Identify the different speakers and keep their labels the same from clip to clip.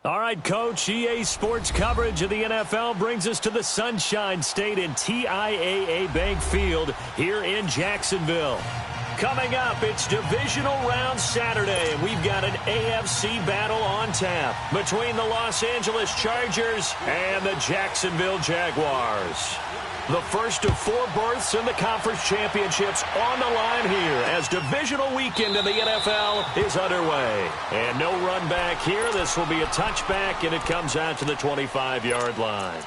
Speaker 1: All right, Coach, EA Sports coverage of the NFL brings us to the Sunshine State in TIAA Bank Field here in Jacksonville. Coming up, it's Divisional Round Saturday, and we've got an AFC battle on tap between the Los Angeles Chargers and the Jacksonville Jaguars. The first of 4 berths in the conference championships on the line here as divisional weekend in the NFL is underway. And no run back here. This will be a touchback, and it comes out to the 25-yard line.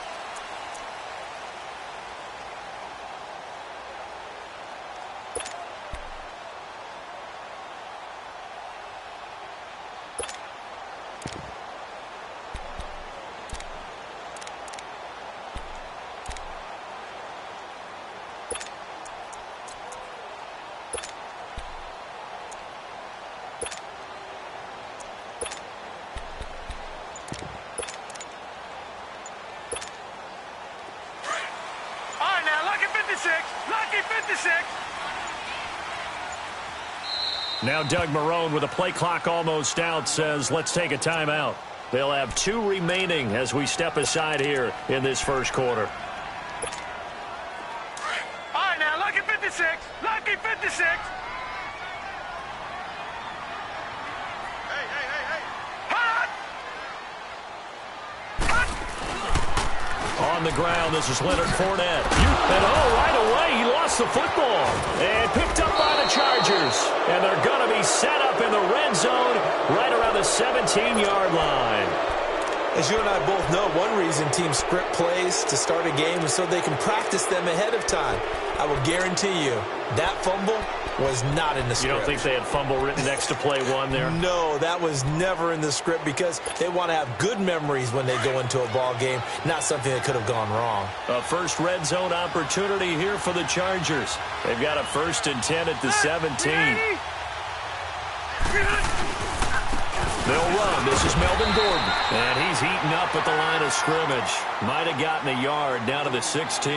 Speaker 1: Now Doug Marrone with a play clock almost out says, let's take a timeout. They'll have 2 remaining as we step aside here in this first quarter.
Speaker 2: All right, now, lucky 56. Lucky 56. Hey. Hot!
Speaker 1: On the ground, this is Leonard Fournette. Right away, he lost the football. And picked up by the Chargers. And they're going to be set up in the red zone right around the 17-yard line.
Speaker 3: As you and I both know, one reason teams script plays to start a game is so they can practice them ahead of time. I will guarantee you that fumble was not in the script.
Speaker 1: You don't think they had fumble written next to play 1 there?
Speaker 3: No, that was never in the script because they want to have good memories when they go into a ball game, not something that could have gone wrong.
Speaker 1: A first red zone opportunity here for the Chargers. They've got a 1st and 10 at the 17. They'll run. This is Melvin Gordon. And he's eaten up at the line of scrimmage. Might have gotten a yard down to the 16.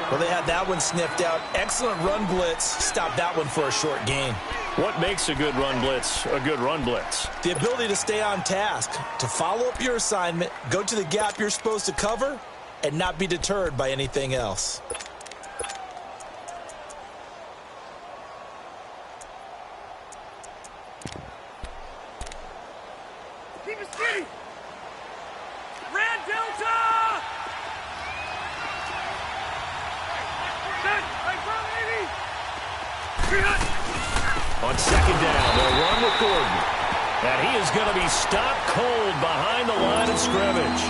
Speaker 3: Well, they had that one sniffed out. Excellent run blitz. Stopped that one for a short gain.
Speaker 1: What makes a good run blitz a good run blitz?
Speaker 3: The ability to stay on task, to follow up your assignment, go to the gap you're supposed to cover, and not be deterred by anything else.
Speaker 2: Keep it skinny. Red Delta!
Speaker 1: On 2nd down, they'll run with Gordon. And he is going to be stopped cold behind the line of scrimmage.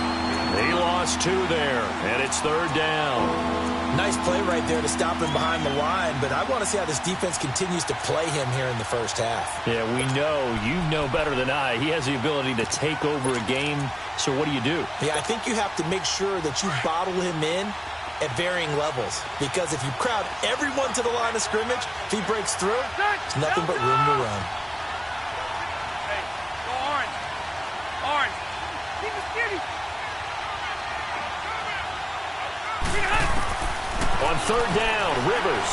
Speaker 1: He lost 2 there, and it's 3rd down.
Speaker 3: Nice play right there to stop him behind the line, but I want to see how this defense continues to play him here in the first half.
Speaker 1: Yeah, we know. You know better than I. He has the ability to take over a game, so what do you do?
Speaker 3: Yeah, I think you have to make sure that you bottle him in at varying levels, because if you crowd everyone to the line of scrimmage, if he breaks through, it's nothing but room to run.
Speaker 2: Hey, go orange. Orange. Keep it skinny.
Speaker 1: On 3rd down, Rivers.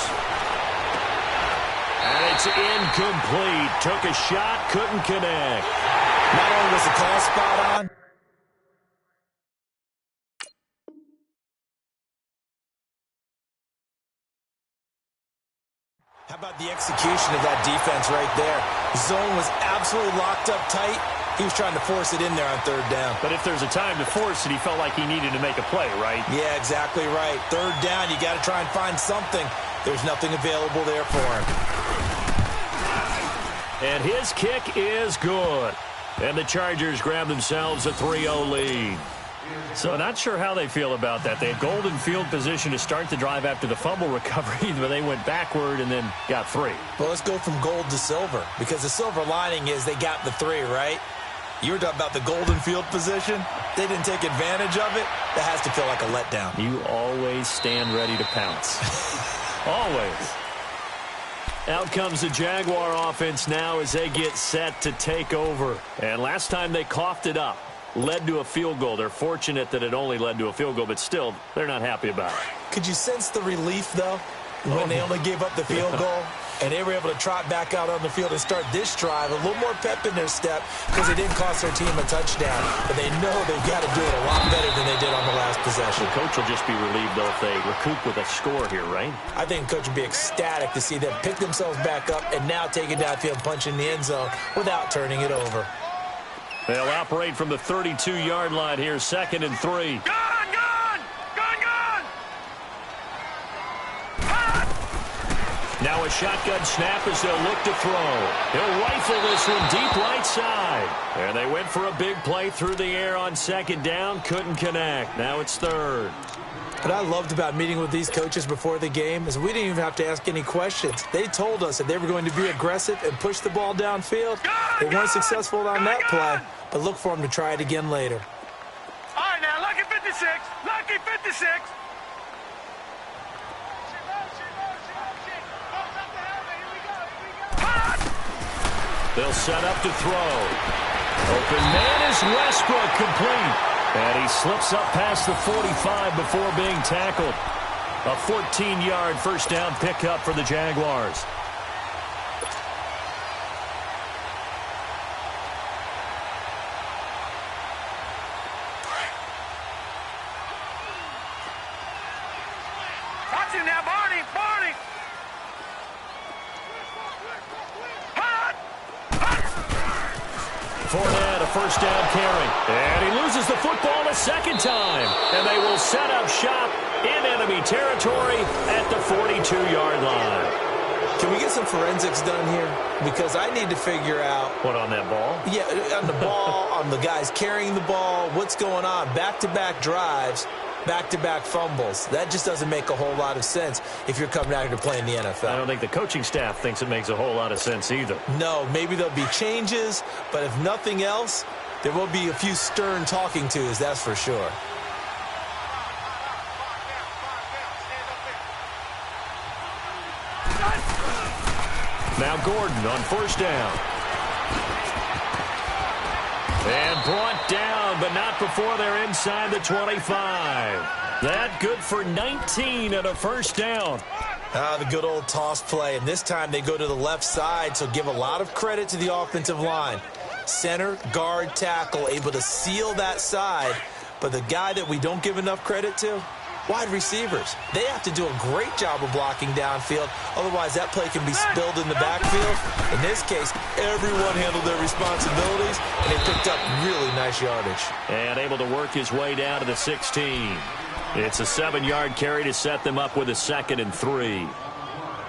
Speaker 1: And it's incomplete. Took a shot, couldn't connect.
Speaker 3: Not only was the call spot on, how about the execution of that defense right there? The zone was absolutely locked up tight. He was trying to force it in there on 3rd down.
Speaker 1: But if there's a time to force it, he felt like he needed to make a play, right?
Speaker 3: Yeah, exactly right. 3rd down, you got to try and find something. There's nothing available there for him.
Speaker 1: And his kick is good. And the Chargers grab themselves a 3-0 lead. So not sure how they feel about that. They had golden field position to start the drive after the fumble recovery, but they went backward and then got 3.
Speaker 3: Well, let's go from gold to silver, because the silver lining is they got the 3, right? You were talking about the golden field position. They didn't take advantage of it. That has to feel like a letdown.
Speaker 1: You always stand ready to pounce. Always. Out comes the Jaguar offense now as they get set to take over. And last time they coughed it up, led to a field goal. They're fortunate that it only led to a field goal, but still, they're not happy about it.
Speaker 3: Could you sense the relief, though, when they only gave up the field goal? And they were able to trot back out on the field and start this drive. A little more pep in their step because they didn't cost their team a touchdown. But they know they've got to do it a lot better than they did on the last possession.
Speaker 1: The coach will just be relieved, though, if they recoup with a score here, right?
Speaker 3: I think the coach would be ecstatic to see them pick themselves back up and now take it downfield, punch in the end zone without turning it over.
Speaker 1: They'll operate from the 32-yard line here, 2nd and 3. Now a shotgun snap as they'll look to throw. He'll rifle this one deep right side. And they went for a big play through the air on 2nd down. Couldn't connect. Now it's 3rd.
Speaker 3: What I loved about meeting with these coaches before the game is we didn't even have to ask any questions. They told us that they were going to be aggressive and push the ball downfield. They weren't successful on that play, but look for them to try it again later.
Speaker 2: All right, now, lucky 56. Lucky 56.
Speaker 1: They'll set up to throw. Open man is Westbrook, complete. And he slips up past the 45 before being tackled. A 14-yard first down pickup for the Jaguars.
Speaker 2: Watch him now, Barney. Barney.
Speaker 1: Fournette, a first down carry. And he loses the football a second time. And they will set up shop in enemy territory at the 42-yard line.
Speaker 3: Can we get some forensics done here? Because I need to figure out...
Speaker 1: What, on that ball?
Speaker 3: Yeah, on the ball, on the guys carrying the ball, what's going on? Back-to-back drives, back-to-back fumbles. That just doesn't make a whole lot of sense if you're coming out here to play in the NFL.
Speaker 1: I don't think the coaching staff thinks it makes a whole lot of sense either.
Speaker 3: No, maybe there'll be changes, but if nothing else, there will be a few stern talking tos, that's for sure.
Speaker 1: Now Gordon on first down. And brought down, but not before they're inside the 25. That good for 19 and a first down.
Speaker 3: The good old toss play, and this time they go to the left side, so give a lot of credit to the offensive line. Center, guard, tackle, able to seal that side, but the guy that we don't give enough credit to, wide receivers. They have to do a great job of blocking downfield. Otherwise, that play can be spilled in the backfield. In this case, everyone handled their responsibilities, and they picked up really nice yardage.
Speaker 1: And able to work his way down to the 16. It's a 7-yard carry to set them up with a 2nd and 3.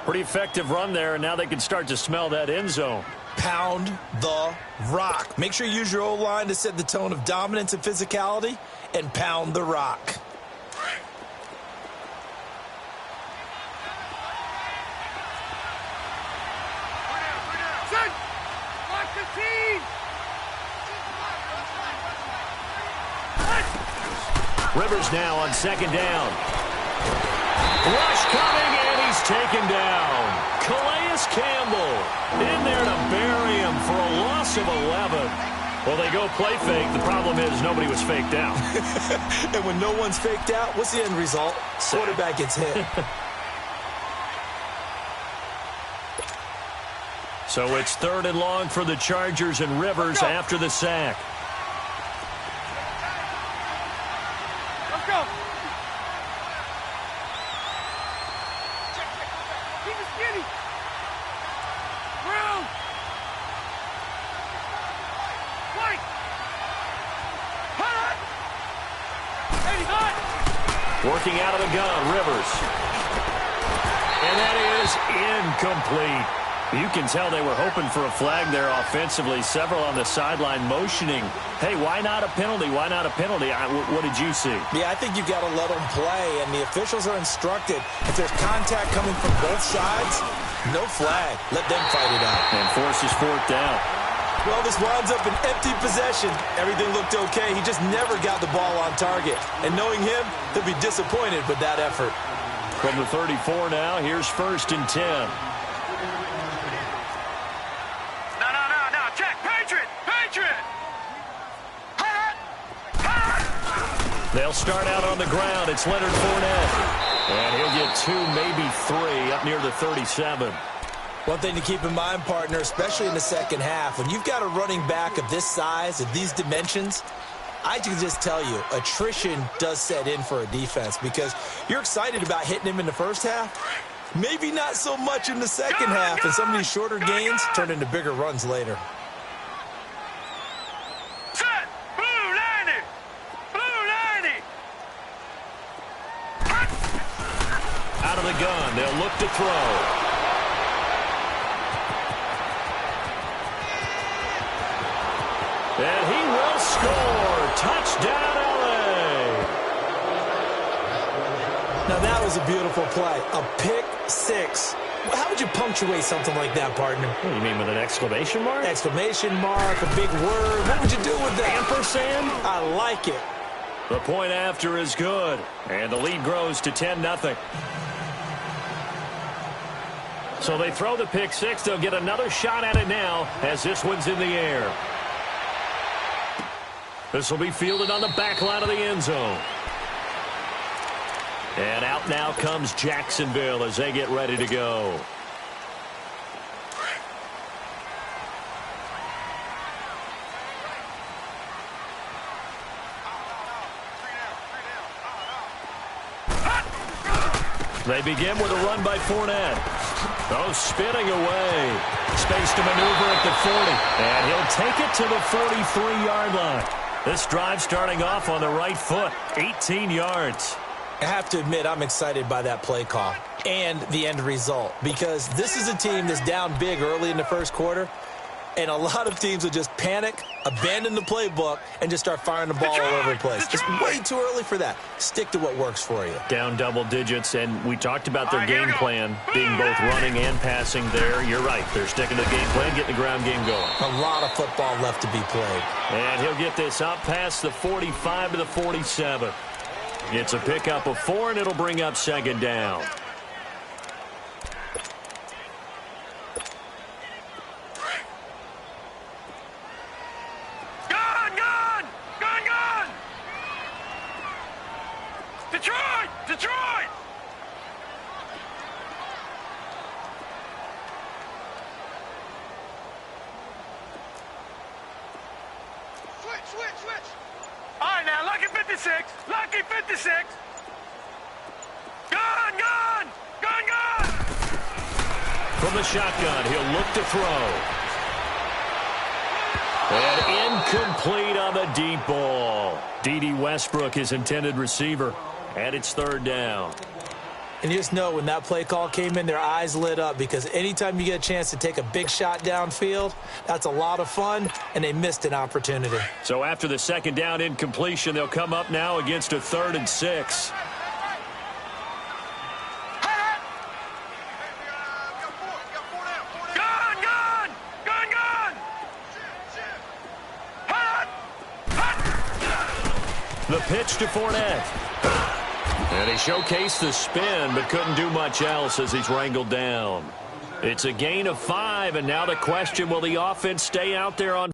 Speaker 1: Pretty effective run there, and now they can start to smell that end zone.
Speaker 3: Pound the rock. Make sure you use your O-line to set the tone of dominance and physicality, and pound the rock.
Speaker 1: Rivers now on 2nd down. Rush coming, and he's taken down. Calais Campbell in there to bury him for a loss of 11. Well, they go play fake. The problem is nobody was faked out.
Speaker 3: And when no one's faked out, what's the end result? Quarterback gets hit.
Speaker 1: So it's 3rd and long for the Chargers, and Rivers after the sack. Working out of the gun, Rivers. And that is incomplete. You can tell they were hoping for a flag there offensively. Several on the sideline motioning, hey, why not a penalty? Why not a penalty? What did you see?
Speaker 3: Yeah, I think you've got to let them play, and the officials are instructed. If there's contact coming from both sides, no flag. Let them fight it out.
Speaker 1: And forces 4th down.
Speaker 3: Well, this winds up an empty possession. Everything looked okay. He just never got the ball on target. And knowing him, he'll be disappointed with that effort.
Speaker 1: From the 34 now, here's 1st and 10.
Speaker 2: No. Check. Patriot.
Speaker 1: They'll start out on the ground. It's Leonard Fournette. And he'll get 2, maybe 3, up near the 37.
Speaker 3: One thing to keep in mind, partner, especially in the second half, when you've got a running back of this size, of these dimensions, I can just tell you, attrition does set in for a defense because you're excited about hitting him in the first half. Maybe not so much in the second half, and some of these shorter gains turn into bigger runs later.
Speaker 2: Set! Blue 90! Blue 90!
Speaker 1: Out of the gun, they'll look to throw. And he will score. Touchdown, L.A.
Speaker 3: Now, that was a beautiful play. A pick six. How would you punctuate something like that, partner?
Speaker 1: What do you mean, with an exclamation mark?
Speaker 3: Exclamation mark, a big word. What would you do with that?
Speaker 1: Ampersand?
Speaker 3: I like it.
Speaker 1: The point after is good. And the lead grows to 10-0. So they throw the pick six. They'll get another shot at it now as this one's in the air. This will be fielded on the back line of the end zone. And out now comes Jacksonville as they get ready to go. They begin with a run by Fournette. Oh, spinning away. Space to maneuver at the 40. And he'll take it to the 43-yard line. This drive starting off on the right foot. 18 yards.
Speaker 3: I have to admit, I'm excited by that play call and the end result because this is a team that's down big early in the first quarter, and a lot of teams will just panic, abandon the playbook, and just start firing the ball all over the place. It's way too early for that. Stick to what works for you.
Speaker 1: Down double digits, and we talked about their game plan being both running and passing there. You're right. They're sticking to the game plan, getting the ground game going.
Speaker 3: A lot of football left to be played.
Speaker 1: And he'll get this up past the 45 to the 47. It's a pickup of 4, and it'll bring up second down.
Speaker 2: Gun! Detroit! Switch! All right, now, lucky 56. Lucky 56. Gun!
Speaker 1: From the shotgun, he'll look to throw. And incomplete on the deep ball. D.D. Westbrook, his intended receiver. And it's third down.
Speaker 3: And you just know when that play call came in, their eyes lit up because anytime you get a chance to take a big shot downfield, that's a lot of fun, and they missed an opportunity.
Speaker 1: So after the second down incompletion, they'll come up now against a 3rd and 6. The pitch to Fournette. And he showcased the spin, but couldn't do much else as he's wrangled down. It's a gain of 5, and now the question, will the offense stay out there on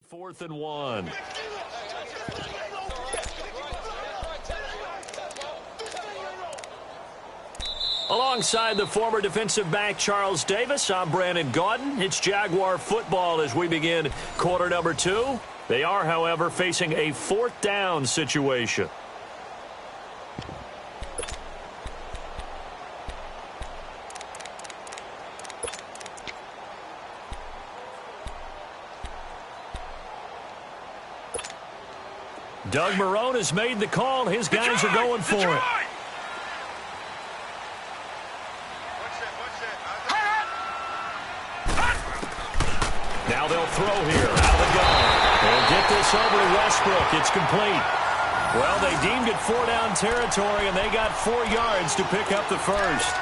Speaker 1: fourth and 1. Alongside the former defensive back Charles Davis, I'm Brandon Gaudin. It's Jaguar football as we begin quarter number 2. They are, however, facing a 4th down situation. Doug Marrone has made the call. His guys are going for it. Now they'll throw here out of the gun. They'll get this over to Westbrook. It's complete. Well, they deemed it 4-down territory, and they got 4 yards to pick up the first.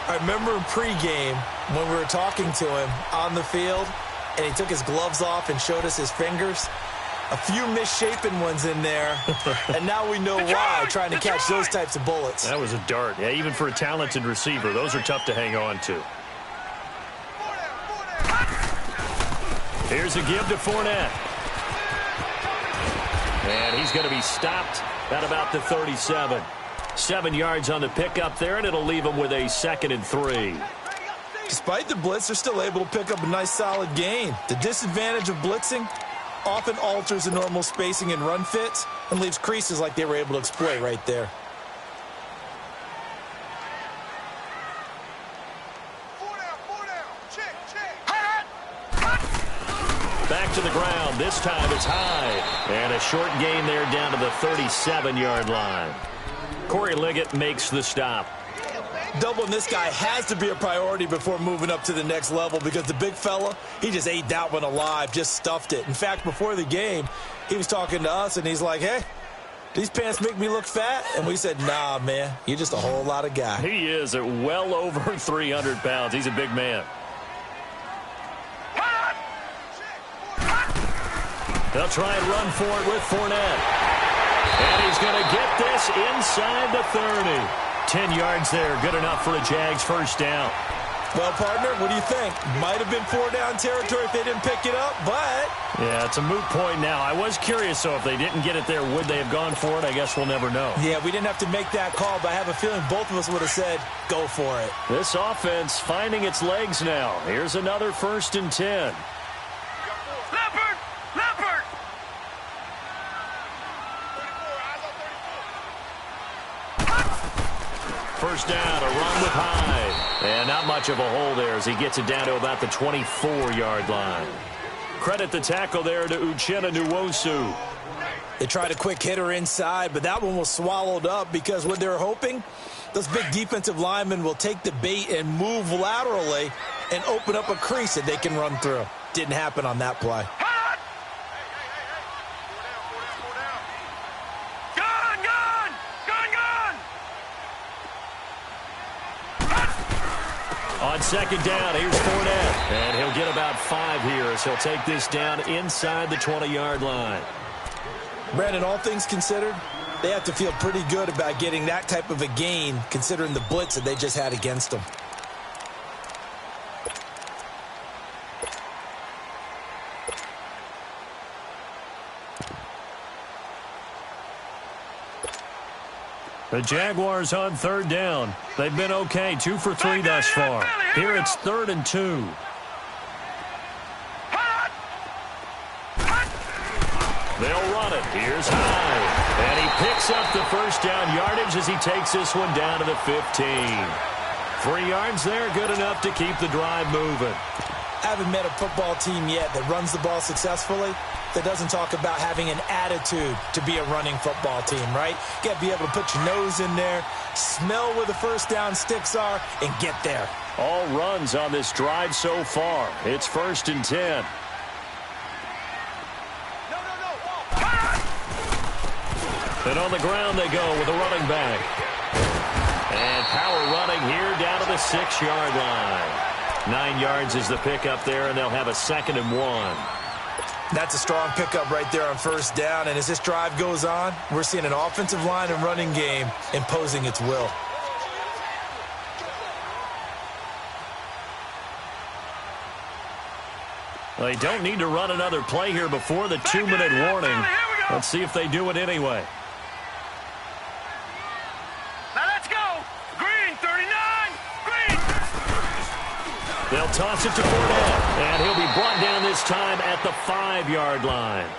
Speaker 3: I remember in pregame when we were talking to him on the field, and he took his gloves off and showed us his fingers. A few misshapen ones in there, and now we know why, trying to catch those types of bullets.
Speaker 1: That was a dart. Yeah, even for a talented receiver, those are tough to hang on to. Here's a give to Fournette. And he's going to be stopped at about the 37. 7 yards on the pickup there, and it'll leave him with a 2nd and 3.
Speaker 3: Despite the blitz, they're still able to pick up a nice solid gain. The disadvantage of blitzing often alters the normal spacing and run fits and leaves creases like they were able to exploit right there.
Speaker 1: Back to the ground. This time it's high. And a short gain there down to the 37-yard line. Corey Liggett makes the stop.
Speaker 3: Doubling this guy has to be a priority before moving up to the next level because the big fella, he just ate that one alive, just stuffed it. In fact, before the game, he was talking to us, and he's like, hey, these pants make me look fat? And we said, nah, man, you're just a whole lot of guy.
Speaker 1: He is at well over 300 pounds. He's a big man. They'll try and run for it with Fournette. And he's going to get this inside the 30. 10 yards there, good enough for a Jags first down.
Speaker 3: Well, partner, what do you think? Might have been 4-down territory if they didn't pick it up, but...
Speaker 1: Yeah, it's a moot point now. I was curious, so if they didn't get it there, would they have gone for it? I guess we'll never know.
Speaker 3: Yeah, we didn't have to make that call, but I have a feeling both of us would have said, go for it.
Speaker 1: This offense finding its legs now. Here's another 1st and 10. First down, a run with Hyde. And not much of a hole there as he gets it down to about the 24-yard line. Credit the tackle there to Uchenna Nwosu.
Speaker 3: They tried a quick hitter inside, but that one was swallowed up because what they're hoping, those big defensive linemen will take the bait and move laterally and open up a crease that they can run through. Didn't happen on that play.
Speaker 1: On 2nd down, here's Fournette. And he'll get about 5 here as he'll take this down inside the 20-yard line.
Speaker 3: Brandon, all things considered, they have to feel pretty good about getting that type of a gain considering the blitz that they just had against them.
Speaker 1: The Jaguars on 3rd down. They've been okay, 2 for 3 thus far. Here it's 3rd and 2. They'll run it. Here's Hyde. And he picks up the first down yardage as he takes this one down to the 15. 3 yards there, good enough to keep the drive moving.
Speaker 3: I haven't met a football team yet that runs the ball successfully that doesn't talk about having an attitude to be a running football team, right? You got to be able to put your nose in there, smell where the first down sticks are, and get there.
Speaker 1: All runs on this drive so far. It's 1st and 10. And on the ground they go with a running back. And power running here down to the 6-yard line. 9 yards is the pickup there, and they'll have a 2nd and 1.
Speaker 3: That's a strong pickup right there on first down, and as this drive goes on, we're seeing an offensive line and running game imposing its will.
Speaker 1: They don't need to run another play here before the 2-minute warning. Let's see if they do it anyway.
Speaker 2: Now let's go. Green, 39. Green.
Speaker 1: They'll toss it to Fournette, and he'll be brought down this time at the 5-yard line.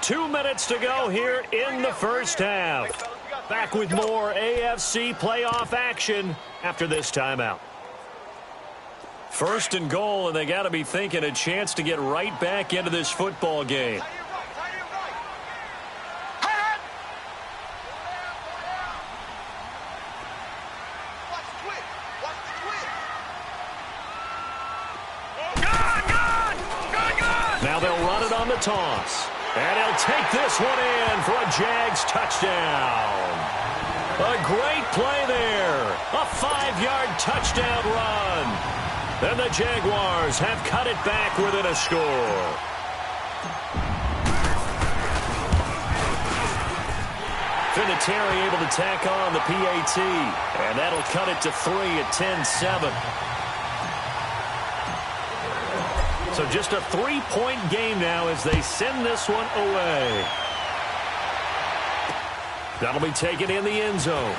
Speaker 1: 2 minutes to go here in the first half. Back with more AFC playoff action after this timeout. 1st and goal, and they got to be thinking a chance to get right back into this football game. Now they'll run it on the toss. And he'll take this one in for a Jags touchdown. A great play there. A 5-yard touchdown run. And the Jaguars have cut it back within a score. Vinatieri able to tack on the PAT. And that'll cut it to 3 at 10-7. So just a 3-point game now as they send this one away. That'll be taken in the end zone.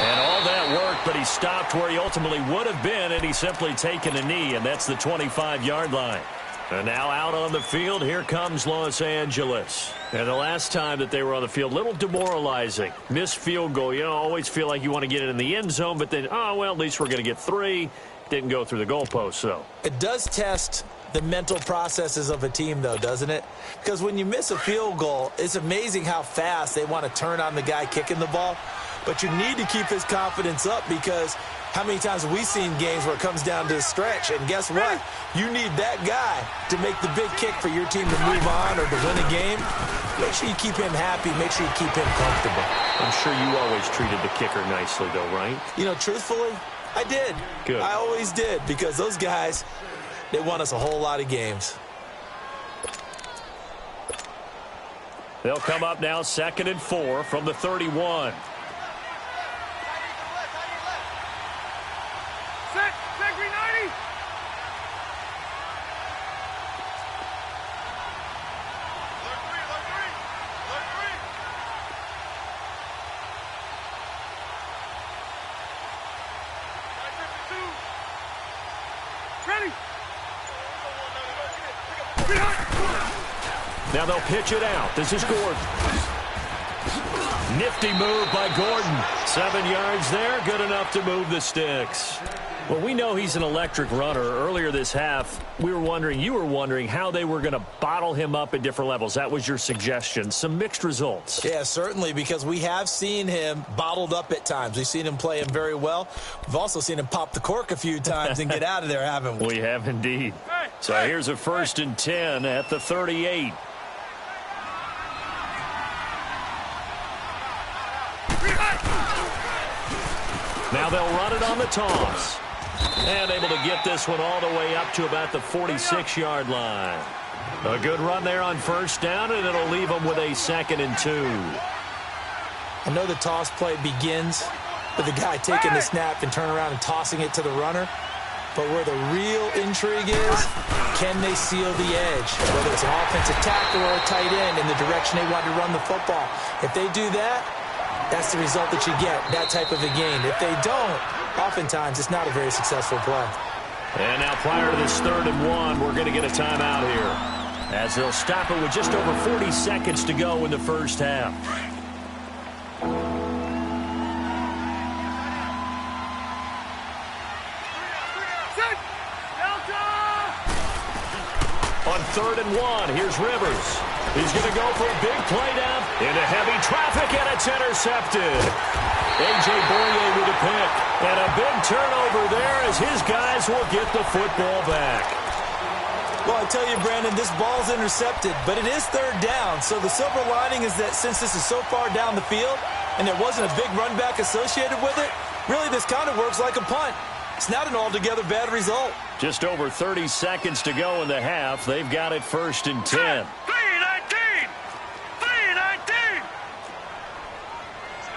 Speaker 1: And all that work, but he stopped where he ultimately would have been, and he's simply taken a knee, and that's the 25-yard line. And now out on the field, here comes Los Angeles. And the last time that they were on the field, a little demoralizing. Missed field goal. You know, always feel like you want to get it in the end zone, but then, oh, well, at least we're going to get 3. Didn't go through the goalpost, though.
Speaker 3: It does test the mental processes of a team, though, doesn't it? Because when you miss a field goal, it's amazing how fast they want to turn on the guy kicking the ball. But you need to keep his confidence up, because how many times have we seen games where it comes down to a stretch? And guess what? You need that guy to make the big kick for your team to move on or to win a game. Make sure you keep him happy. Make sure you keep him comfortable.
Speaker 1: I'm sure you always treated the kicker nicely, though, right?
Speaker 3: You know, truthfully, I did.
Speaker 1: Good.
Speaker 3: I always did, because those guys, they won us a whole lot of games.
Speaker 1: They'll come up now 2nd and 4 from the 31.
Speaker 2: Set, 390. Ready.
Speaker 1: Now they'll pitch it out. This is Gordon. Nifty move by Gordon. 7 yards there. Good enough to move the sticks. Well, we know he's an electric runner. Earlier this half, you were wondering how they were going to bottle him up at different levels. That was your suggestion. Some mixed results.
Speaker 3: Yeah, certainly, because we have seen him bottled up at times. We've seen him play him very well. We've also seen him pop the cork a few times and get out of there, haven't we?
Speaker 1: We have indeed. So here's a 1st and 10 at the 38. Now they'll run it on the toss. And able to get this one all the way up to about the 46-yard line. A good run there on 1st down, and it'll leave them with a 2nd and 2.
Speaker 3: I know the toss play begins with the guy taking the snap and turning around and tossing it to the runner. But where the real intrigue is, can they seal the edge? Whether it's an offensive tackle or a tight end in the direction they want to run the football. If they do that, that's the result that you get, that type of a game. If they don't, oftentimes it's not a very successful play.
Speaker 1: And now prior to this 3rd and 1, we're going to get a timeout here, as they'll stop it with just over 40 seconds to go in the first half. On 3rd and 1, here's Rivers. He's going to go for a big play down into heavy traffic, and it's intercepted. A.J. Boye with a pick. And a big turnover there as his guys will get the football back.
Speaker 3: Well, I tell you, Brandon, this ball's intercepted, but it is 3rd down. So the silver lining is that since this is so far down the field and there wasn't a big run back associated with it, really this kind of works like a punt. It's not an altogether bad result.
Speaker 1: Just over 30 seconds to go in the half. They've got it 1st and 10.
Speaker 2: 319. 319.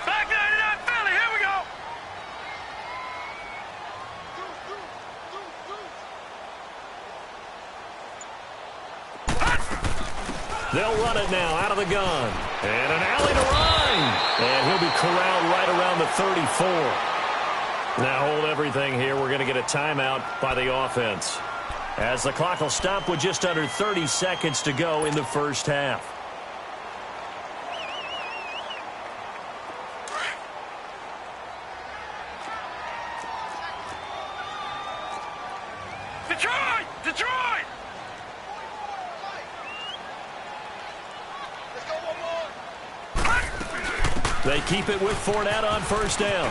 Speaker 2: Back 99 Philly. Here we go.
Speaker 1: They'll run it now out of the gun. And an alley to Ryan. And he'll be corralled right around the 34. Now hold everything here. We're going to get a timeout by the offense, as the clock will stop with just under 30 seconds to go in the first half.
Speaker 2: Detroit! Detroit! Let's go one more.
Speaker 1: They keep it with Fournette on 1st down.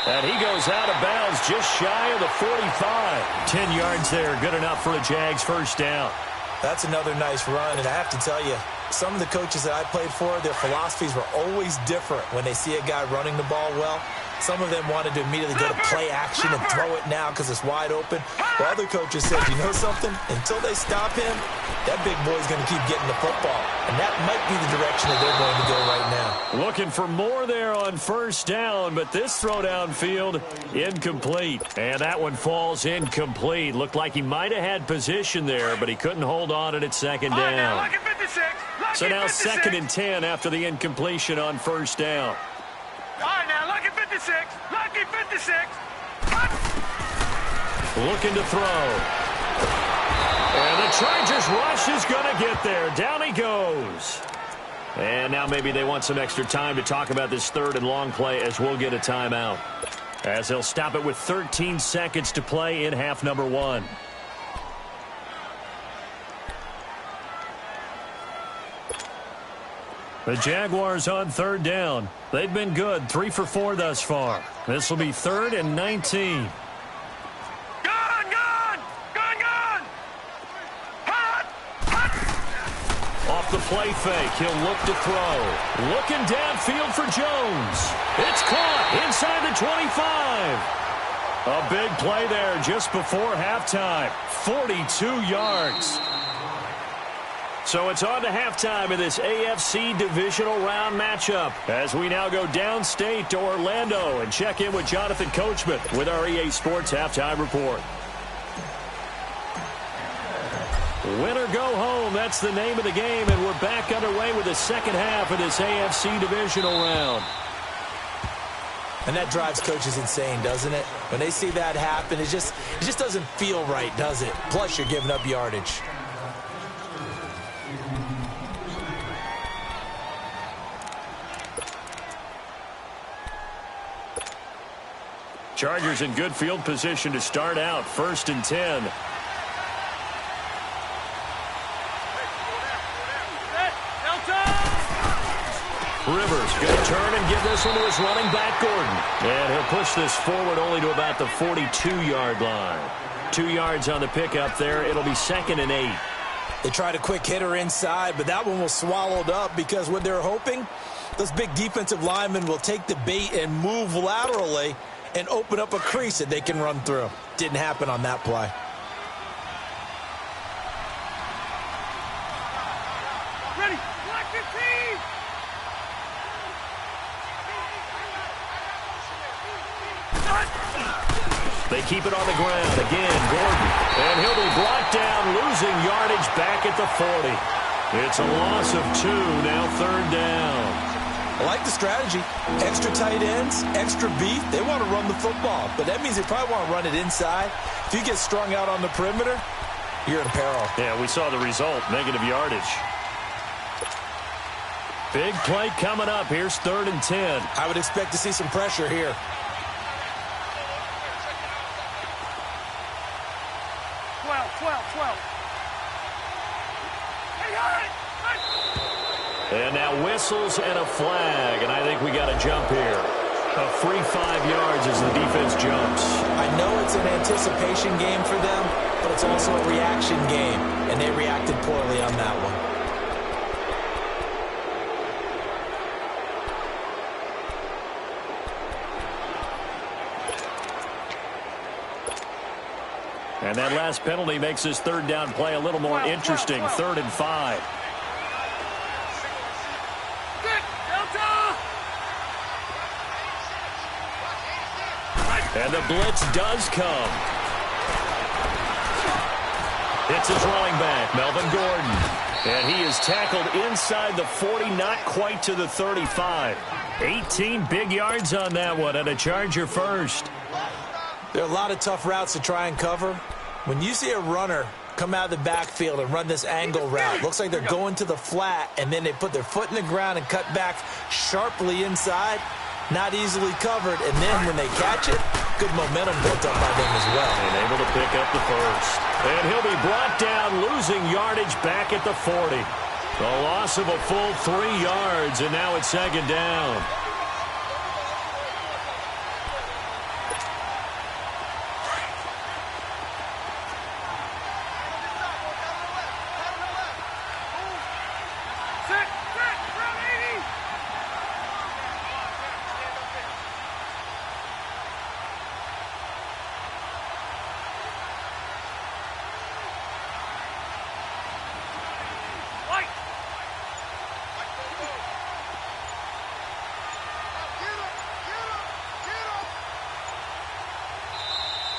Speaker 1: And he goes out of bounds just shy of the 45. 10 yards there. Good enough for a Jags 1st down.
Speaker 3: That's another nice run, and I have to tell you, some of the coaches that I played for, their philosophies were always different when they see a guy running the ball well. Some of them wanted to immediately go to play action and throw it now because it's wide open. While other coaches said, you know something? Until they stop him, that big boy's going to keep getting the football. And that might be the direction that they're going to go right now.
Speaker 1: Looking for more there on first down, but this throw downfield, incomplete. And that one falls incomplete. Looked like he might have had position there, but he couldn't hold on at second down.
Speaker 2: Lucky 56.
Speaker 1: So now 2nd and 10 after the incompletion on first down.
Speaker 2: All right, now, lucky 56. Lucky 56.
Speaker 1: Looking to throw. And the Chargers rush is going to get there. Down he goes. And now maybe they want some extra time to talk about this 3rd and long play as we'll get a timeout. As they'll stop it with 13 seconds to play in half number 1. The Jaguars on 3rd down. They've been good, 3 for 4 thus far. This will be 3rd and 19. Off the play fake, he'll look to throw. Looking downfield for Jones. It's caught inside the 25. A big play there just before halftime. 42 yards. So it's on to halftime in this AFC divisional round matchup as we now go downstate to Orlando and check in with Jonathan Coachman with our EA Sports Halftime Report. Win or go home, that's the name of the game, and we're back underway with the second half of this AFC divisional round.
Speaker 3: And that drives coaches insane, doesn't it? When they see that happen, it just doesn't feel right, does it? Plus, you're giving up yardage.
Speaker 1: Chargers in good field position to start out, 1st and 10. Rivers going to turn and give this one to his running back, Gordon. And he'll push this forward only to about the 42-yard line. 2 yards on the pickup there. It'll be 2nd and 8.
Speaker 3: They tried a quick hitter inside, but that one was swallowed up because what they're hoping, those big defensive linemen will take the bait and move laterally and open up a crease that they can run through. Didn't happen on that play.
Speaker 2: Ready. Black 15.
Speaker 1: They keep it on the ground. Again, Gordon. And he'll be brought down, losing yardage back at the 40. It's a loss of 2, now 3rd down.
Speaker 3: I like the strategy. Extra tight ends, extra beef. They want to run the football, but that means they probably want to run it inside. If you get strung out on the perimeter, you're in peril.
Speaker 1: Yeah, we saw the result, negative yardage. Big play coming up. Here's 3rd and 10.
Speaker 3: I would expect to see some pressure here.
Speaker 1: And now whistles and a flag, and I think we got a jump here. A free 5 yards as the defense jumps.
Speaker 3: I know it's an anticipation game for them, but it's also a reaction game, and they reacted poorly on that one.
Speaker 1: And that last penalty makes this 3rd down play a little more interesting. 3rd and 5. And the blitz does come. It's his running back, Melvin Gordon. And he is tackled inside the 40, not quite to the 35. 18 big yards on that one, and a Charger first.
Speaker 3: There are a lot of tough routes to try and cover. When you see a runner come out of the backfield and run this angle route, looks like they're going to the flat, and then they put their foot in the ground and cut back sharply inside. Not easily covered, and then when they catch it, good momentum built up by them as well.
Speaker 1: And able to pick up the first. And he'll be brought down, losing yardage back at the 40. A loss of a full 3 yards, and now it's 2nd down.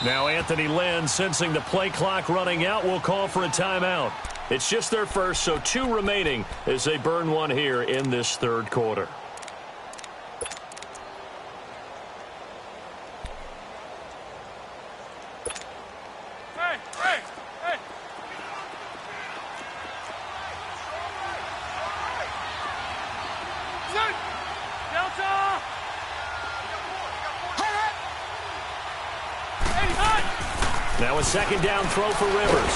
Speaker 1: Now Anthony Lynn, sensing the play clock running out, will call for a timeout. It's just their first, so 2 remaining as they burn one here in this third quarter. Now a second down throw for Rivers.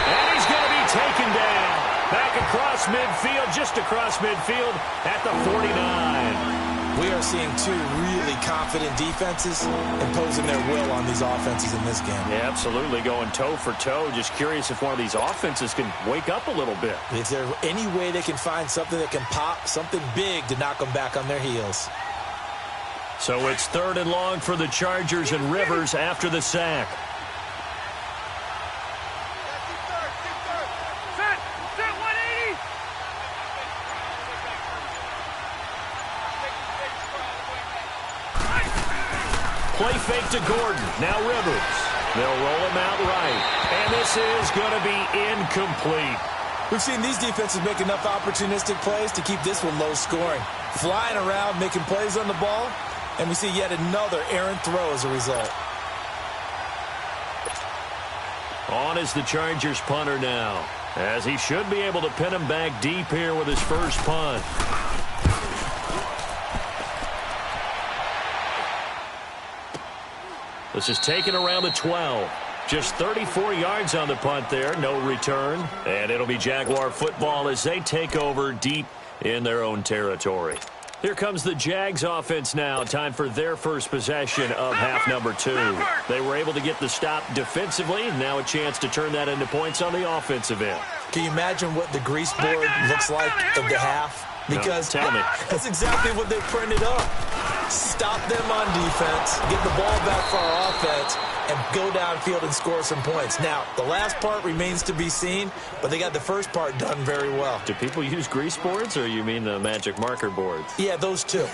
Speaker 1: And he's going to be taken down. Back across midfield, just across midfield at the 49.
Speaker 3: We are seeing 2 really confident defenses imposing their will on these offenses in this game.
Speaker 1: Yeah, absolutely, going toe for toe. Just curious if one of these offenses can wake up a little bit.
Speaker 3: Is there any way they can find something that can pop, something big to knock them back on their heels?
Speaker 1: So it's 3rd and long for the Chargers, and Rivers after the sack. Play fake to Gordon. Now Rivers. They'll roll him out right. And this is going to be incomplete.
Speaker 3: We've seen these defenses make enough opportunistic plays to keep this one low scoring. Flying around, making plays on the ball, and we see yet another errant throw as a result.
Speaker 1: On is the Chargers punter now, as he should be able to pin him back deep here with his first punt. This is taken around the 12. Just 34 yards on the punt there. No return. And it'll be Jaguar football as they take over deep in their own territory. Here comes the Jags offense now. Time for their first possession of half number 2. They were able to get the stop defensively. Now a chance to turn that into points on the offensive end.
Speaker 3: Can you imagine what the grease board looks like in the half? Because
Speaker 1: no, tell me.
Speaker 3: That's exactly what they printed up. Stop them on defense, get the ball back for our offense, and go downfield and score some points. Now, the last part remains to be seen, but they got the first part done very well.
Speaker 1: Do people use grease boards, or you mean the magic marker boards?
Speaker 3: Yeah, those two.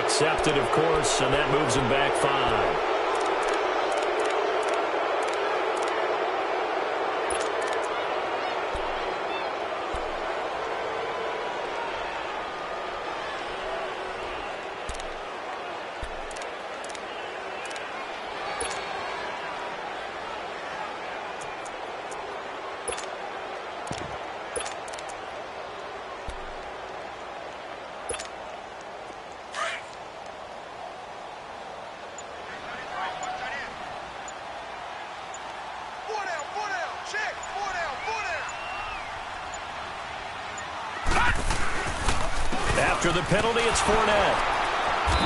Speaker 1: Accepted, of course, and that moves him back 5. After the penalty, it's Fournette.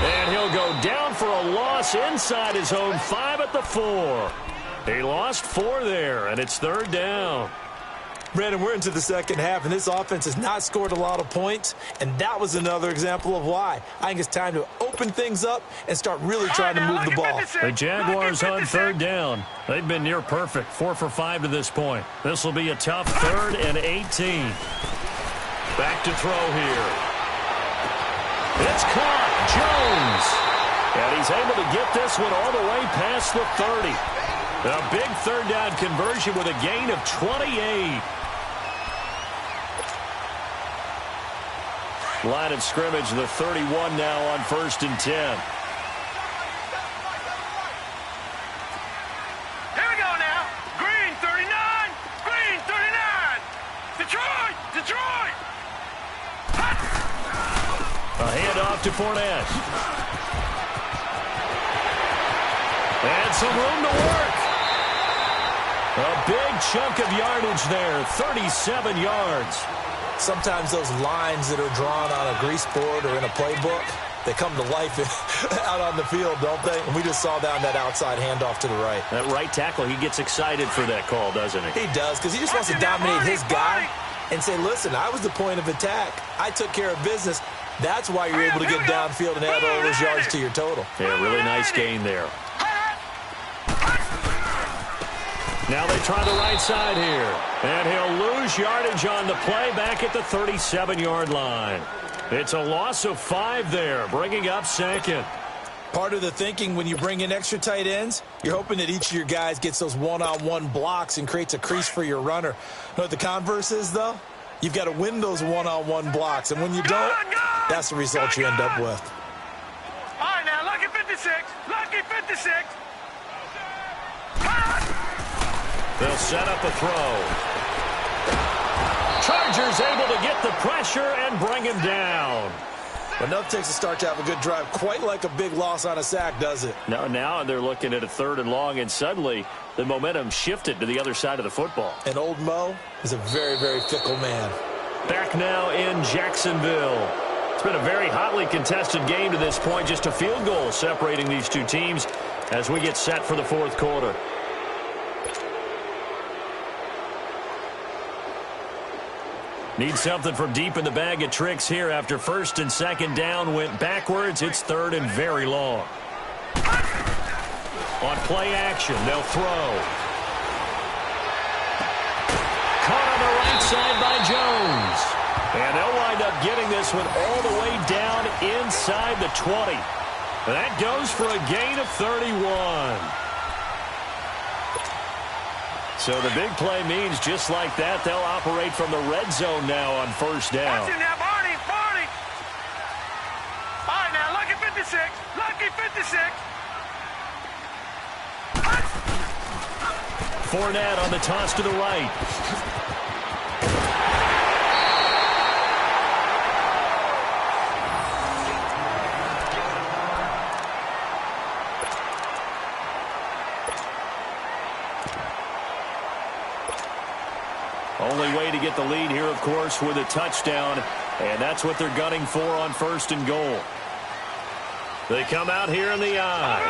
Speaker 1: And he'll go down for a loss inside his own 5 at the 4. He lost 4 there, and it's 3rd down.
Speaker 3: Brandon, we're into the second half, and this offense has not scored a lot of points, and that was another example of why. I think it's time to open things up and start really trying to move the ball.
Speaker 1: The Jaguars on 3rd down. They've been near perfect, 4 for 5 to this point. This will be a tough 3rd and 18. Back to throw here. It's caught. Jones. And he's able to get this one all the way past the 30. A big 3rd down conversion with a gain of 28. Line of scrimmage, the 31 now on 1st and 10.
Speaker 2: Here we go now. Green 39. Green 39. Detroit. Detroit.
Speaker 1: A handoff to Fournette. And some room to work. A big chunk of yardage there, 37 yards.
Speaker 3: Sometimes those lines that are drawn on a grease board or in a playbook, they come to life out on the field, don't they? And we just saw that on that outside handoff to the right.
Speaker 1: That right tackle, he gets excited for that call, doesn't he?
Speaker 3: He does, because he just wants to dominate his guy and say, listen, I was the point of attack. I took care of business. That's why you're able to get downfield and add all those yards to your total.
Speaker 1: Yeah, really nice gain there. Now they try the right side here. And he'll lose yardage on the play back at the 37-yard line. It's a loss of 5 there, bringing up second.
Speaker 3: Part of the thinking when you bring in extra tight ends, you're hoping that each of your guys gets those one-on-one blocks and creates a crease for your runner. You know what the converse is, though? You've got to win those one-on-one blocks, and when you don't, that's the result you end up with.
Speaker 2: All right, now, lucky 56. Lucky 56.
Speaker 1: They'll set up a throw. Chargers able to get the pressure and bring him down.
Speaker 3: Enough takes a start to have a good drive. Quite like a big loss on a sack, does it?
Speaker 1: Now they're looking at a 3rd and long, and suddenly the momentum shifted to the other side of the football.
Speaker 3: And old Mo is a very, very fickle man.
Speaker 1: Back now in Jacksonville. It's been a very hotly contested game to this point. Just a field goal separating these two teams as we get set for the 4th quarter. Need something from deep in the bag of tricks here after 1st and 2nd down went backwards. It's 3rd and very long. On play action, they'll throw. Caught on the right side by Jones. And they'll wind up getting this one all the way down inside the 20. That goes for a gain of 31. So the big play means just like that, they'll operate from the red zone now on 1st down.
Speaker 2: Watch him now, Barney. All right, now, lucky 56. Lucky 56.
Speaker 1: Fournette on the toss to the right. Only way to get the lead here, of course, with a touchdown, and that's what they're gunning for on 1st and goal. They come out here in the eye.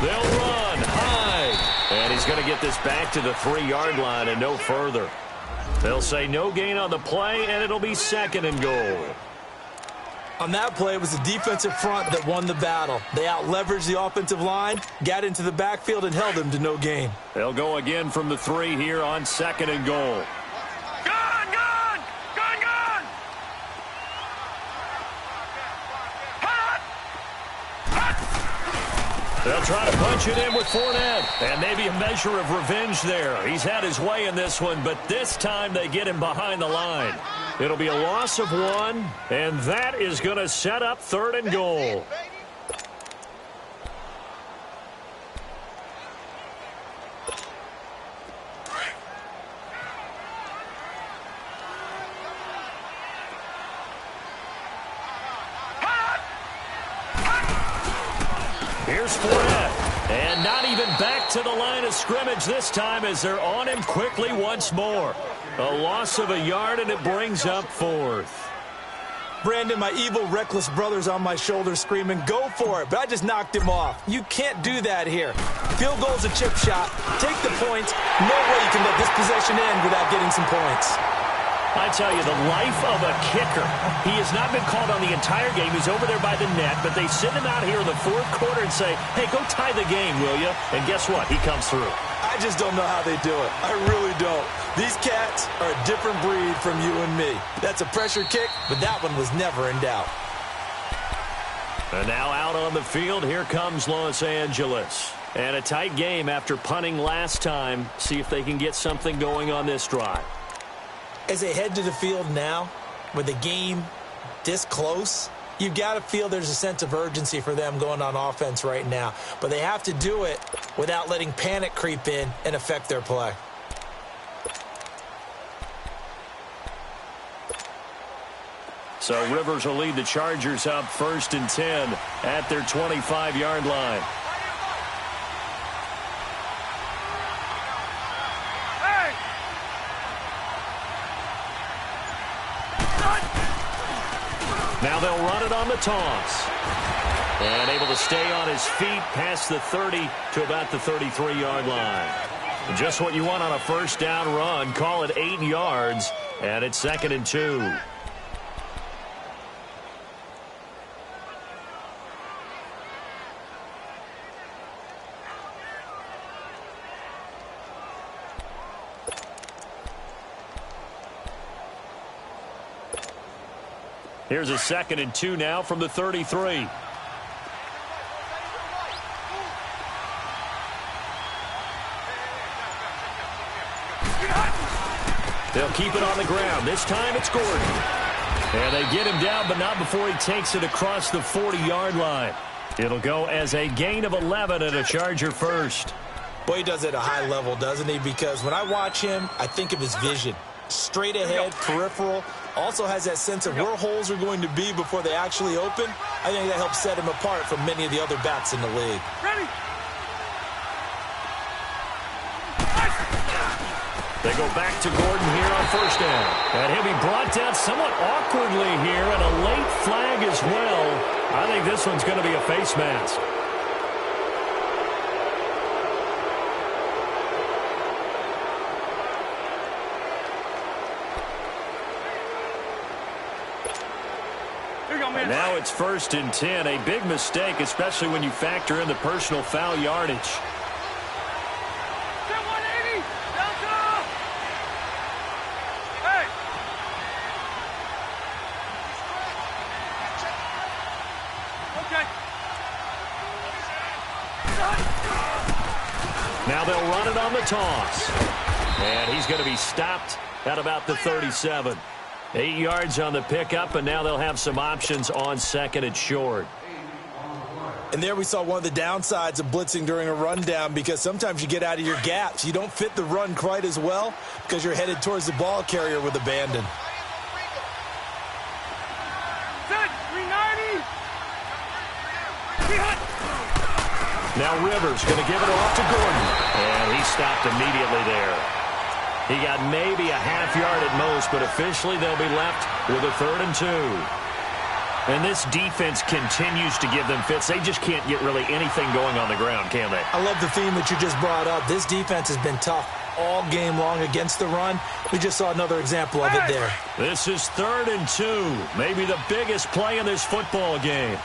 Speaker 1: They'll run high, and he's going to get this back to the 3-yard line and no further. They'll say no gain on the play, and it'll be 2nd and goal.
Speaker 3: On that play, it was the defensive front that won the battle. They out-leveraged the offensive line, got into the backfield, and held them to no gain.
Speaker 1: They'll go again from the 3 here on 2nd and goal. They'll try to punch it in with Fournette. And maybe a measure of revenge there. He's had his way in this one, but this time they get him behind the line. It'll be a loss of 1, and that is going to set up 3rd and goal. Here's Fournette, and not even back to the line of scrimmage this time as they're on him quickly once more. A loss of a yard, and it brings up 4th.
Speaker 3: Brandon, my evil, reckless brother's on my shoulder screaming, go for it, but I just knocked him off. You can't do that here. Field goal's a chip shot. Take the points. No way you can let this possession end without getting some points.
Speaker 1: I tell you, the life of a kicker. He has not been called on the entire game. He's over there by the net, but they send him out here in the 4th quarter and say, hey, go tie the game, will you? And guess what? He comes through.
Speaker 3: I just don't know how they do it. I really don't. These cats are a different breed from you and me. That's a pressure kick, but that one was never in doubt.
Speaker 1: And now out on the field, here comes Los Angeles. And a tight game after punting last time. See if they can get something going on this drive.
Speaker 3: As they head to the field now, with the game this close, you've got to feel there's a sense of urgency for them going on offense right now. But they have to do it without letting panic creep in and affect their play.
Speaker 1: So Rivers will lead the Chargers up 1st and 10 at their 25-yard line.
Speaker 2: Hey!
Speaker 1: Now they'll run it on the toss. And able to stay on his feet past the 30 to about the 33-yard line. Just what you want on a first down run. Call it 8 yards, and it's 2nd and 2. Here's a 2nd and 2 now from the 33. They'll keep it on the ground. This time it's Gordon. And they get him down, but not before he takes it across the 40-yard line. It'll go as a gain of 11 and a Charger first.
Speaker 3: Boy, he does it at a high level, doesn't he? Because when I watch him, I think of his vision. Straight ahead, peripheral. Also has that sense of where holes are going to be before they actually open. I think that helps set him apart from many of the other backs in the league.
Speaker 2: Ready?
Speaker 1: They go back to Gordon here on first down. And he'll be brought down somewhat awkwardly here, and a late flag as well. I think this one's going to be a face mask. And now it's 1st and 10. A big mistake, especially when you factor in the personal foul yardage. Now they'll run it on the toss. And he's going to be stopped at about the 37. 8 yards on the pickup, and now they'll have some options on 2nd and short.
Speaker 3: And there we saw one of the downsides of blitzing during a rundown, because sometimes you get out of your gaps. You don't fit the run quite as well because you're headed towards the ball carrier with abandon.
Speaker 1: Now Rivers going to give it off to Gordon. And he stopped immediately there. He got maybe a half yard at most, but officially they'll be left with a 3rd and 2. And this defense continues to give them fits. They just can't get really anything going on the ground, can they?
Speaker 3: I love the theme that you just brought up. This defense has been tough all game long against the run. We just saw another example of it there.
Speaker 1: This is 3rd and 2. Maybe the biggest play in this football game.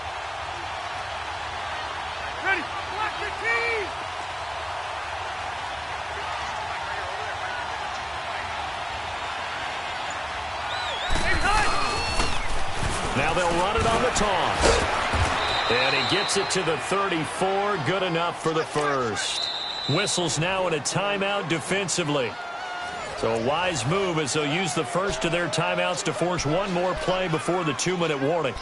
Speaker 2: Ready? Block the team!
Speaker 1: Now they'll run it on the toss. And he gets it to the 34. Good enough for the first. Whistles now in a timeout defensively. So a wise move as they'll use the first of their timeouts to force one more play before the 2-minute warning.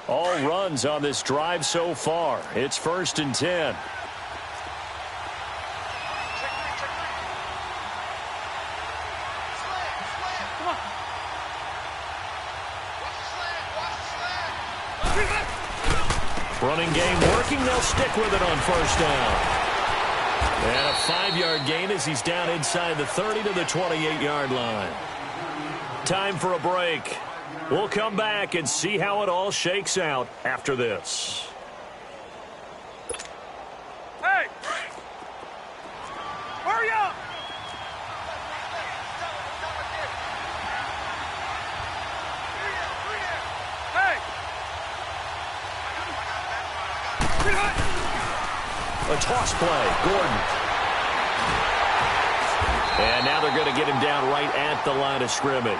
Speaker 1: All runs on this drive so far. It's 1st and 10. Running game working. They'll stick with it on first down. And a 5-yard gain as he's down inside the 30 to the 28-yard line. Time for a break. We'll come back and see how it all shakes out after this.
Speaker 2: Hey! Hurry up! Hey!
Speaker 1: A toss play. Gordon. And now they're going to get him down right at the line of scrimmage.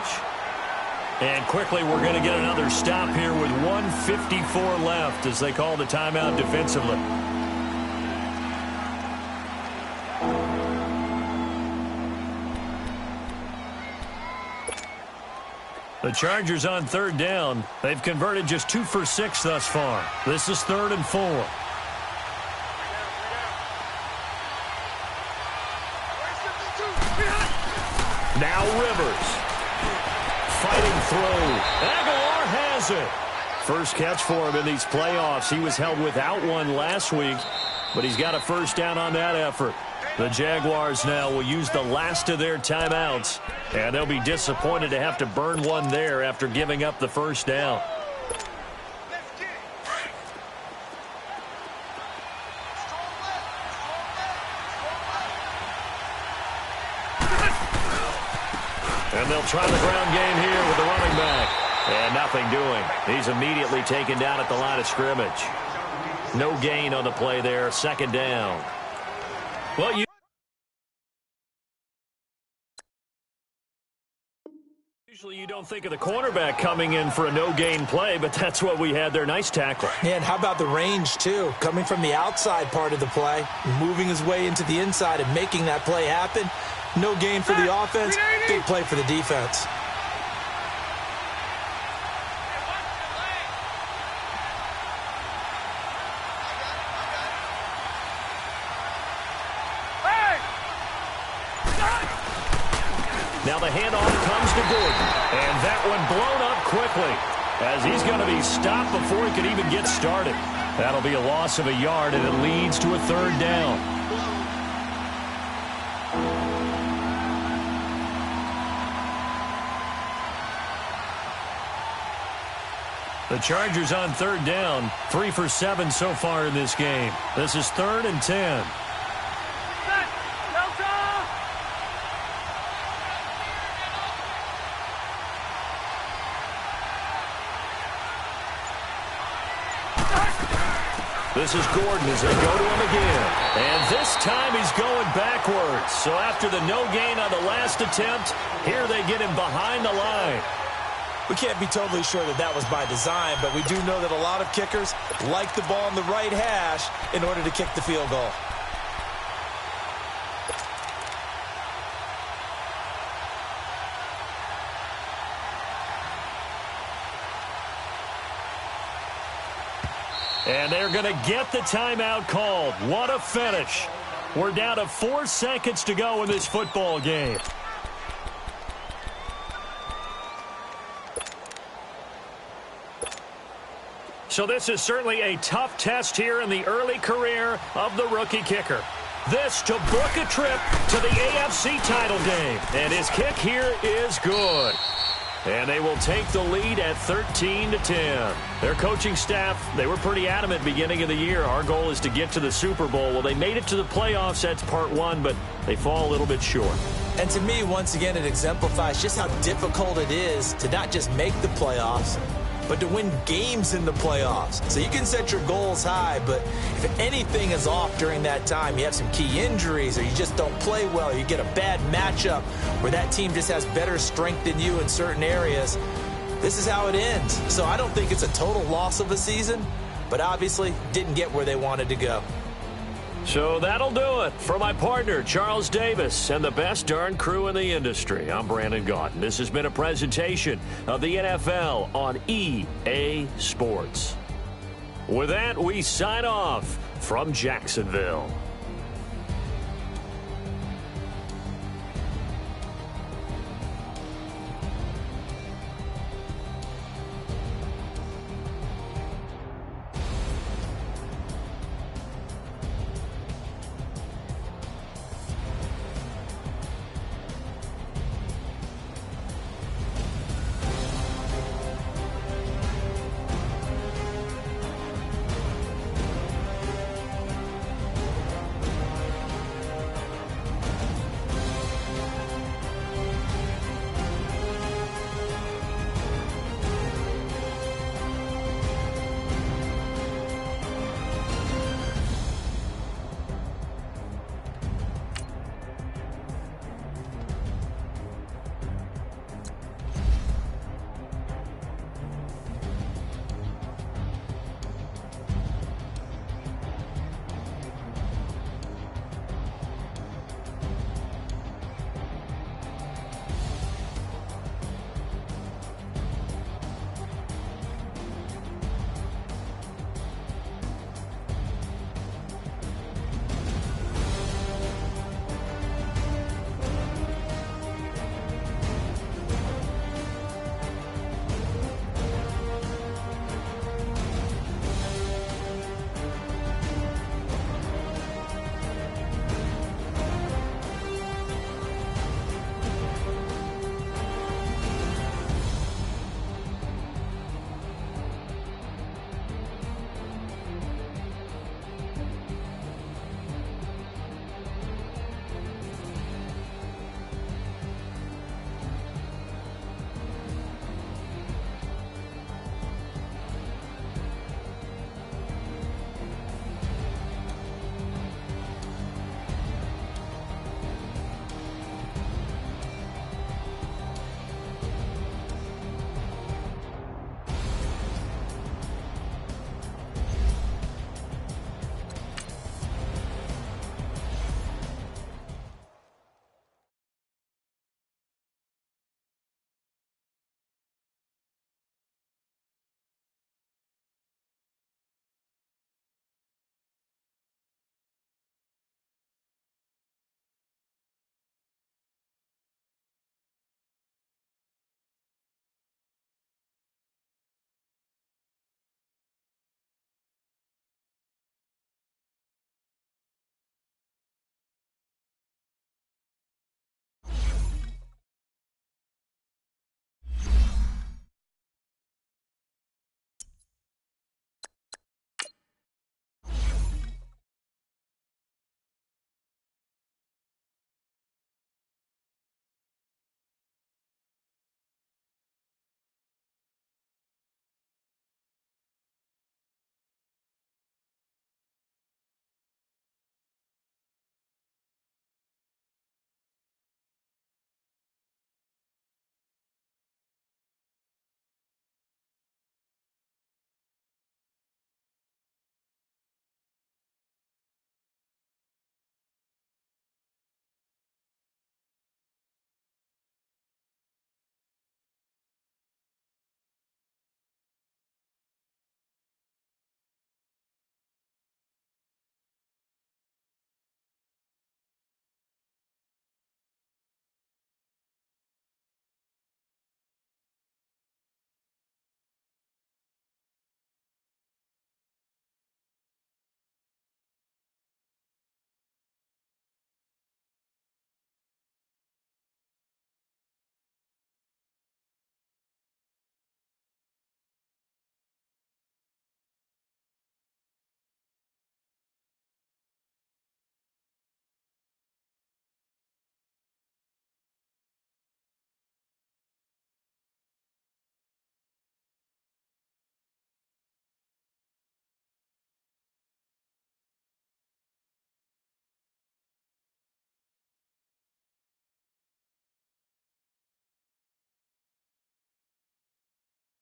Speaker 1: And quickly we're going to get another stop here with 1:54 left as they call the timeout defensively. The Chargers on 3rd down. They've converted just 2 for 6 thus far. This is 3rd and 4. Now Rivers. Fighting through. Aguilar has it. First catch for him in these playoffs. He was held without one last week, but he's got a first down on that effort. The Jaguars now will use the last of their timeouts, and they'll be disappointed to have to burn one there after giving up the first down. And they'll try the ground game here with the running back. And nothing doing. He's immediately taken down at the line of scrimmage. No gain on the play there. Second down. Well, usually you don't think of the cornerback coming in for a no-gain play, but that's what we had there. Nice tackle.
Speaker 3: Yeah, and how about the range, too? Coming from the outside part of the play, moving his way into the inside and making that play happen. No gain for the offense, big play for the defense.
Speaker 1: Now the handoff comes to Gordon, and that one blown up quickly as he's going to be stopped before he can even get started. That'll be a loss of a yard, and it leads to a third down. The Chargers on third down, 3 for 7 so far in this game. This is 3rd and 10. This is Gordon as they go to him again. And this time he's going backwards. So after the no gain on the last attempt, here they get him behind the line.
Speaker 3: We can't be totally sure that that was by design, but we do know that a lot of kickers like the ball on the right hash in order to kick the field goal.
Speaker 1: And they're going to get the timeout called. What a finish. We're down to 4 seconds to go in this football game. So this is certainly a tough test here in the early career of the rookie kicker. This to book a trip to the AFC title game. And his kick here is good. And they will take the lead at 13-10. Their coaching staff, they were pretty adamant beginning of the year. Our goal is to get to the Super Bowl. Well, they made it to the playoffs. That's part one, but they fall a little bit short.
Speaker 3: And to me, once again, it exemplifies just how difficult it is to not just make the playoffs, but to win games in the playoffs. So you can set your goals high, but if anything is off during that time, you have some key injuries or you just don't play well, or you get a bad matchup where that team just has better strength than you in certain areas, this is how it ends. So I don't think it's a total loss of a season, but obviously didn't get where they wanted to go.
Speaker 1: So that'll do it. For my partner, Charles Davis, and the best darn crew in the industry, I'm Brandon Gaudin. This has been a presentation of the NFL on EA Sports. With that, we sign off from Jacksonville.